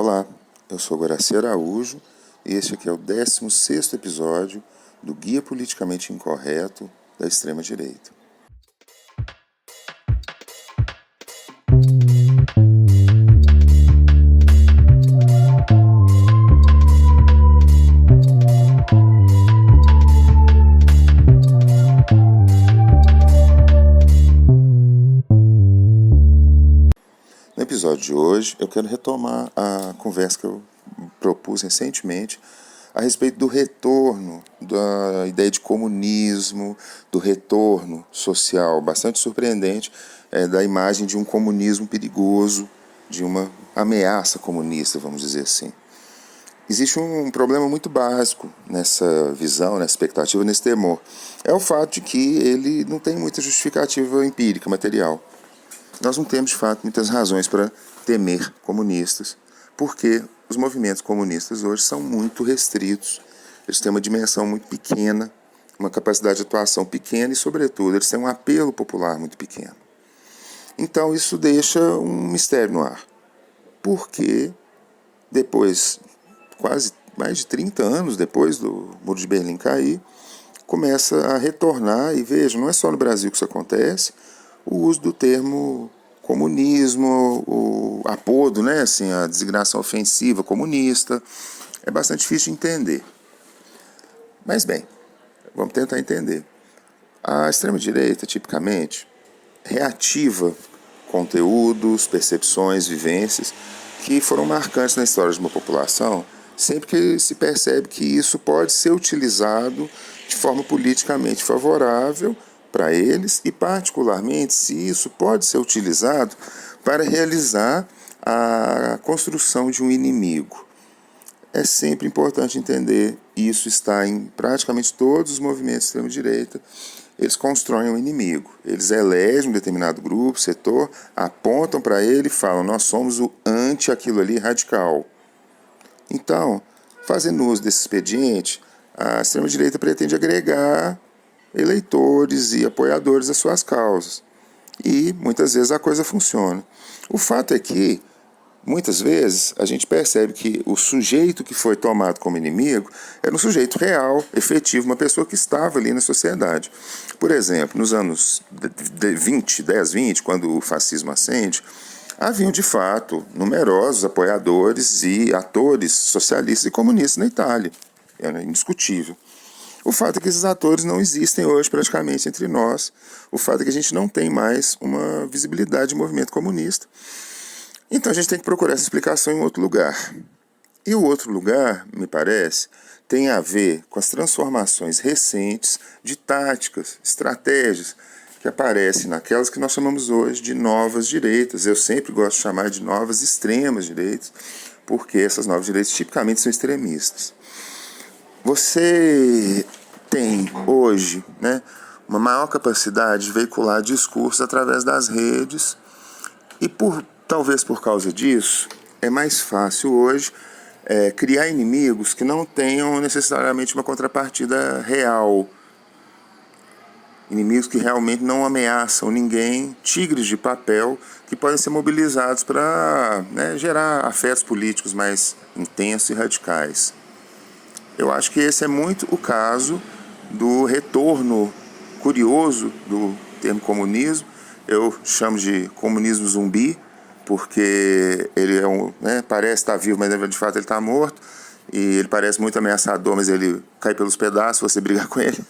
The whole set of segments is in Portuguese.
Olá, eu sou Guaraci Araújo e este aqui é o 16º episódio do Guia Politicamente Incorreto da Extrema-Direita. No episódio de hoje, eu quero retomar a conversa que eu propus recentemente a respeito do retorno da ideia de comunismo, do retorno social bastante surpreendente da imagem de um comunismo perigoso, de uma ameaça comunista, vamos dizer assim. Existe um problema muito básico nessa visão, nessa expectativa, nesse temor. É o fato de que ele não tem muita justificativa empírica, material. Nós não temos, de fato, muitas razões para temer comunistas, porque os movimentos comunistas hoje são muito restritos, eles têm uma dimensão muito pequena, uma capacidade de atuação pequena e, sobretudo, eles têm um apelo popular muito pequeno. Então, isso deixa um mistério no ar. Porque depois, quase mais de 30 anos depois do Muro de Berlim cair, começa a retornar, e veja, não é só no Brasil que isso acontece, o uso do termo comunismo, o apodo, né, assim, a designação ofensiva comunista, é bastante difícil de entender. Mas bem, vamos tentar entender. A extrema-direita, tipicamente, reativa conteúdos, percepções, vivências que foram marcantes na história de uma população, sempre que se percebe que isso pode ser utilizado de forma politicamente favorável para eles e, particularmente, se isso pode ser utilizado para realizar a construção de um inimigo. É sempre importante entender, e isso está em praticamente todos os movimentos de extrema-direita, eles constroem um inimigo. Eles elegem um determinado grupo, setor, apontam para ele e falam: nós somos o anti aquilo ali radical. Então, fazendo uso desse expediente, a extrema-direita pretende agregar eleitores e apoiadores às suas causas. E muitas vezes a coisa funciona. O fato é que, muitas vezes, a gente percebe que o sujeito que foi tomado como inimigo era um sujeito real, efetivo, uma pessoa que estava ali na sociedade. Por exemplo, nos anos 20, quando o fascismo ascende, haviam de fato numerosos apoiadores e atores socialistas e comunistas na Itália. Era indiscutível. O fato é que esses atores não existem hoje praticamente entre nós. O fato é que a gente não tem mais uma visibilidade de movimento comunista. Então a gente tem que procurar essa explicação em outro lugar. E o outro lugar, me parece, tem a ver com as transformações recentes de táticas, estratégias, que aparecem naquelas que nós chamamos hoje de novas direitas. Eu sempre gosto de chamar de novas extremas direitas, porque essas novas direitas tipicamente são extremistas. Você tem hoje, né, uma maior capacidade de veicular discursos através das redes e talvez por causa disso é mais fácil hoje criar inimigos que não tenham necessariamente uma contrapartida real. Inimigos que realmente não ameaçam ninguém, tigres de papel que podem ser mobilizados para, né, gerar afetos políticos mais intensos e radicais. Eu acho que esse é muito o caso do retorno curioso do termo comunismo. Eu chamo de comunismo zumbi, porque ele parece estar vivo, mas de fato ele está morto. E ele parece muito ameaçador, mas ele cai pelos pedaços se você brigar com ele.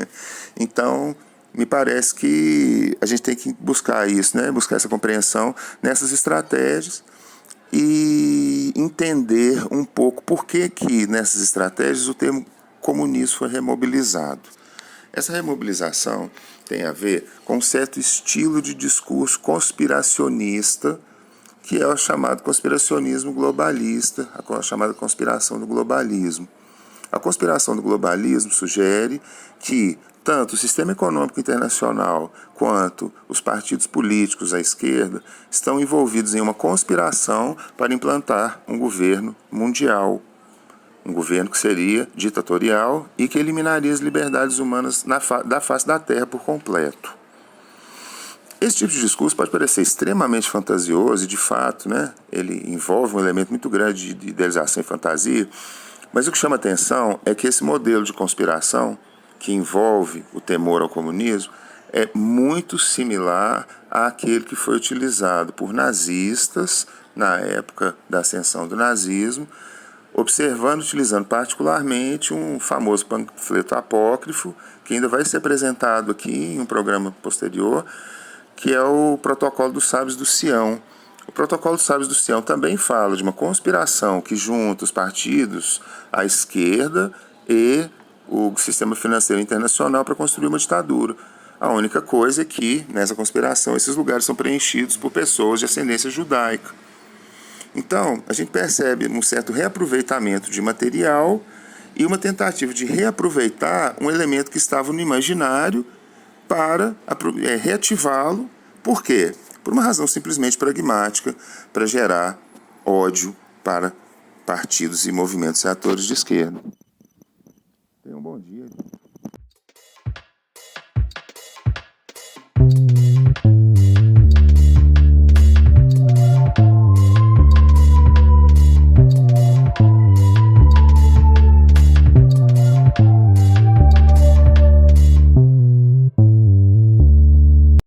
Então, me parece que a gente tem que buscar isso, né? Buscar essa compreensão nessas estratégias e entender um pouco por que nessas estratégias o termo comunismo foi remobilizado. Essa remobilização tem a ver com um certo estilo de discurso conspiracionista, que é o chamado conspiracionismo globalista, a chamada conspiração do globalismo. A conspiração do globalismo sugere que tanto o sistema econômico internacional quanto os partidos políticos à esquerda estão envolvidos em uma conspiração para implantar um governo mundial. Um governo que seria ditatorial e que eliminaria as liberdades humanas da face da Terra por completo. Esse tipo de discurso pode parecer extremamente fantasioso e, de fato, né, ele envolve um elemento muito grande de idealização e fantasia, mas o que chama atenção é que esse modelo de conspiração, que envolve o temor ao comunismo, é muito similar àquele que foi utilizado por nazistas na época da ascensão do nazismo, utilizando particularmente um famoso panfleto apócrifo, que ainda vai ser apresentado aqui em um programa posterior, que é o Protocolo dos Sábios do Sião. O Protocolo dos Sábios do Sião também fala de uma conspiração que junta os partidos à esquerda e o sistema financeiro internacional para construir uma ditadura. A única coisa é que, nessa conspiração, esses lugares são preenchidos por pessoas de ascendência judaica. Então, a gente percebe um certo reaproveitamento de material e uma tentativa de reaproveitar um elemento que estava no imaginário para reativá-lo. Por quê? Por uma razão simplesmente pragmática, para gerar ódio para partidos e movimentos e atores de esquerda. Tenham um bom dia.